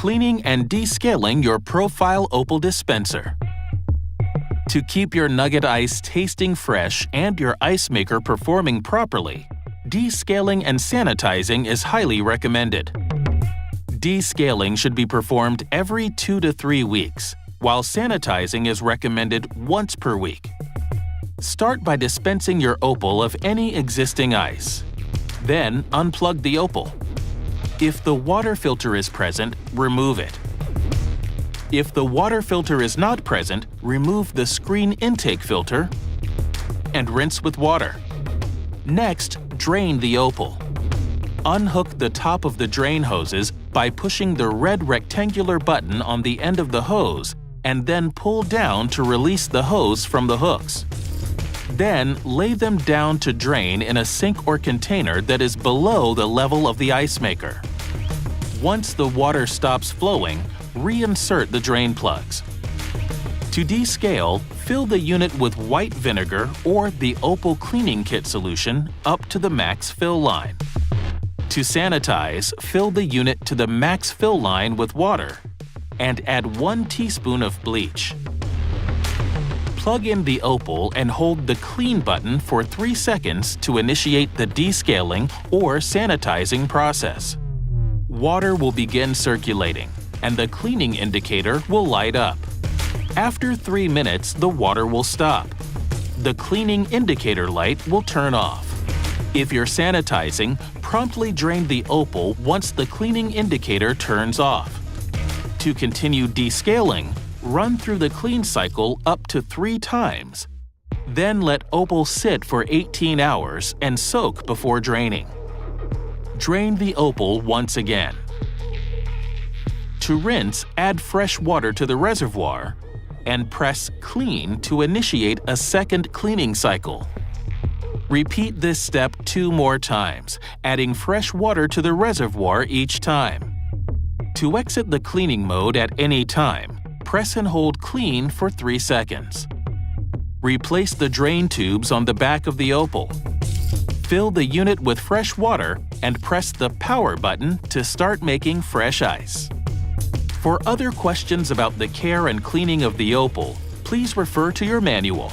Cleaning and descaling your profile Opal dispenser. To keep your nugget ice tasting fresh and your ice maker performing properly, descaling and sanitizing is highly recommended. Descaling should be performed every 2 to 3 weeks, while sanitizing is recommended once per week. Start by dispensing your Opal of any existing ice. Then unplug the Opal. If the water filter is present, remove it. If the water filter is not present, remove the screen intake filter and rinse with water. Next, drain the Opal. Unhook the top of the drain hoses by pushing the red rectangular button on the end of the hose and then pull down to release the hose from the hooks. Then, lay them down to drain in a sink or container that is below the level of the ice maker. Once the water stops flowing, reinsert the drain plugs. To descale, fill the unit with white vinegar or the Opal cleaning kit solution up to the max fill line. To sanitize, fill the unit to the max fill line with water and add 1 teaspoon of bleach. Plug in the Opal and hold the Clean button for 3 seconds to initiate the descaling or sanitizing process. Water will begin circulating, and the cleaning indicator will light up. After 3 minutes, the water will stop. The cleaning indicator light will turn off. If you're sanitizing, promptly drain the Opal once the cleaning indicator turns off. To continue descaling, run through the clean cycle up to 3 times. Then let Opal sit for 18 hours and soak before draining. Drain the Opal once again. To rinse, add fresh water to the reservoir and press Clean to initiate a second cleaning cycle. Repeat this step 2 more times, adding fresh water to the reservoir each time. To exit the cleaning mode at any time, press and hold Clean for 3 seconds. Replace the drain tubes on the back of the Opal. Fill the unit with fresh water and press the Power button to start making fresh ice. For other questions about the care and cleaning of the Opal, please refer to your manual.